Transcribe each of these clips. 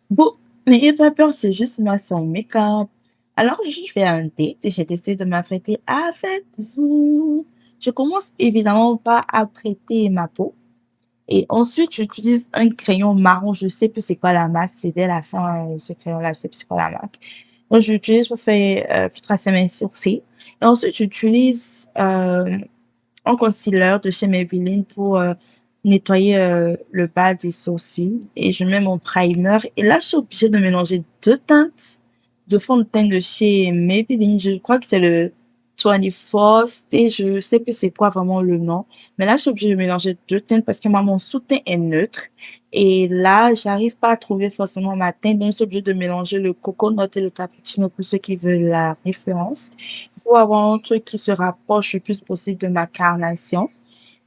Bon, n'ayez pas peur, c'est juste moi sans make-up. Alors, je fais un date et j'ai décidé de m'apprêter avec vous. Je commence évidemment par apprêter ma peau et ensuite j'utilise un crayon marron. Je sais plus c'est quoi la marque, c'est dès la fin, ce crayon-là, je sais plus c'est quoi la marque. Donc, j'utilise pour faire, pour tracer mes sourcils. Et ensuite, j'utilise un concealer de chez Maybelline pour nettoyer le bas des sourcils et je mets mon primer et là je suis obligée de mélanger deux teintes de fond de teint de chez Maybelline. Je crois que c'est le 24 et je sais plus c'est quoi vraiment le nom, mais là je suis obligée de mélanger deux teintes parce que moi mon sous-teint est neutre et là j'arrive pas à trouver forcément ma teinte, donc je suis obligée de mélanger le coconut et le cappuccino pour ceux qui veulent la référence pour avoir un truc qui se rapproche le plus possible de ma carnation.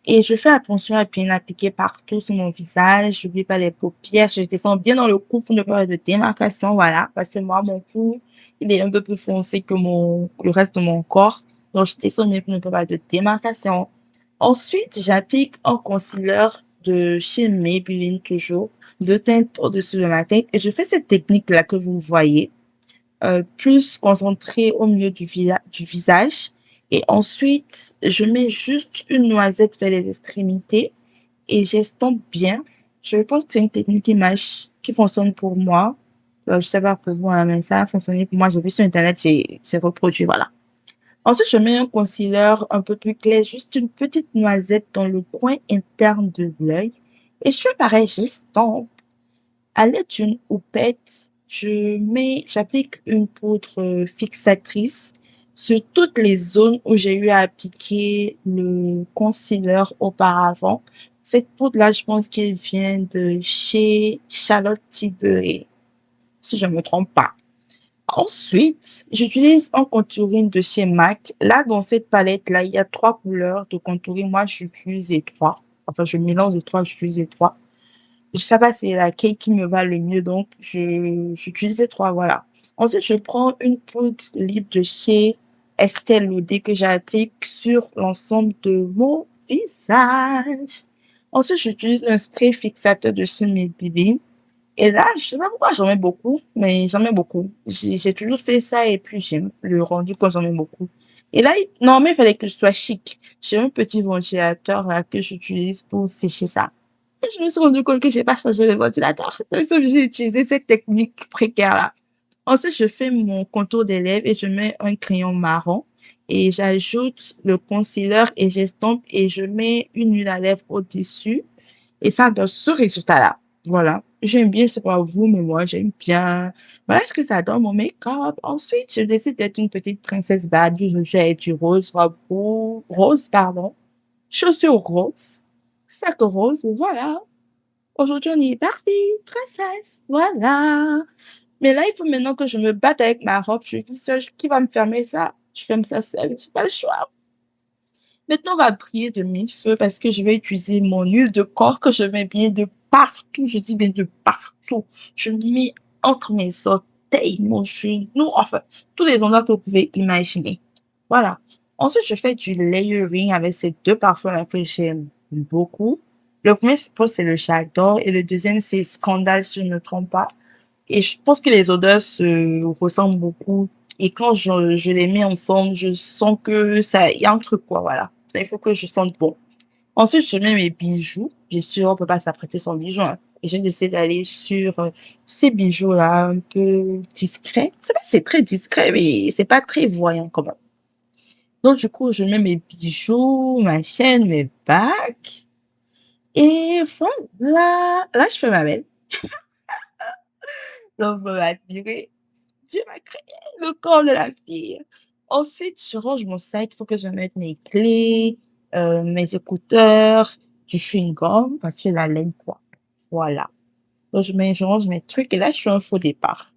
Et je fais attention à bien appliquer partout sur mon visage. J'oublie pas les paupières. Je descends bien dans le cou pour ne pas avoir de démarcation, voilà. Parce que moi, mon cou, il est un peu plus foncé que le reste de mon corps. Donc, je descends bien pour ne pas avoir de démarcation. Ensuite, j'applique un concealer de chez Maybelline toujours, deux teintes au-dessus de ma tête. Et je fais cette technique-là que vous voyez plus concentrée au milieu du visage. Et ensuite, je mets juste une noisette vers les extrémités et j'estompe bien. Je pense que c'est une technique qui fonctionne pour moi. Je sais pas pour vous, hein, mais ça a fonctionné pour moi. J'ai vu sur Internet, j'ai reproduit, voilà. Ensuite, je mets un concealer un peu plus clair, juste une petite noisette dans le coin interne de l'œil. Et je fais pareil, j'estompe. À l'aide d'une houppette, j'applique une poudre fixatrice sur toutes les zones où j'ai eu à appliquer le concealer auparavant. Cette poudre-là, je pense qu'elle vient de chez Charlotte Tilbury, si je ne me trompe pas. Ensuite, j'utilise un contouring de chez MAC. Là, dans cette palette-là, il y a trois couleurs de contouring. Moi, j'utilise les trois. Enfin, je mélange les trois, j'utilise les trois. Je sais pas c'est laquelle qui me va le mieux, donc j'utilise les trois, voilà. Ensuite, je prends une poudre libre de chez Estée Lauder que j'applique sur l'ensemble de mon visage. Ensuite, j'utilise un spray fixateur de chez Maybelline. Et là, je sais pas pourquoi j'en mets beaucoup, mais j'en mets beaucoup. J'ai toujours fait ça et puis j'aime le rendu quand j'en mets beaucoup. Et là, non, mais il fallait que je sois chic. J'ai un petit ventilateur là que j'utilise pour sécher ça. Et je me suis rendu compte que j'ai pas changé le ventilateur. Je suis obligée d'utiliser cette technique précaire-là. Ensuite, je fais mon contour des lèvres et je mets un crayon marron et j'ajoute le concealer et j'estompe et je mets une huile à lèvres au-dessus et ça donne ce résultat-là. Voilà. J'aime bien, c'est pas vous, mais moi, j'aime bien. Voilà ce que ça donne mon make-up. Ensuite, je décide d'être une petite princesse Barbie. Je fais du rose, rose, pardon. Chaussures roses, sac rose, voilà. Aujourd'hui, on est parti, princesse, voilà. Mais là, il faut maintenant que je me batte avec ma robe. Je suis seule. Qui va me fermer ça? Je ferme ça seule. J'ai pas le choix. Maintenant, on va briller de mille feux parce que je vais utiliser mon huile de corps que je mets bien de partout. Je dis bien de partout. Je mets entre mes orteils, mon genou, enfin, tous les endroits que vous pouvez imaginer. Voilà. Ensuite, je fais du layering avec ces deux parfums-là que j'aime beaucoup. Le premier, je pense, c'est le J'adore et le deuxième, c'est Scandale, si je ne me trompe pas. Et je pense que les odeurs se ressemblent beaucoup. Et quand je les mets ensemble, je sens que ça, il y a un truc, quoi, voilà. Il faut que je sente bon. Ensuite, je mets mes bijoux. Bien sûr, on peut pas s'apprêter sans bijoux, hein. Et j'ai décidé d'aller sur ces bijoux-là, un peu discrets. C'est pas si c'est très discret, mais c'est pas très voyant, quand même. Donc, du coup, je mets mes bijoux, ma chaîne, mes bagues. Et voilà. Là, je fais ma belle. Donc, vous m'admirez. Dieu m'a créé le corps de la fille. Ensuite, je range mon sac. Il faut que je mette mes clés, mes écouteurs, du chewing-gum, parce que la laine, quoi. Voilà. Donc, je range mes trucs et là, je fais un faux départ.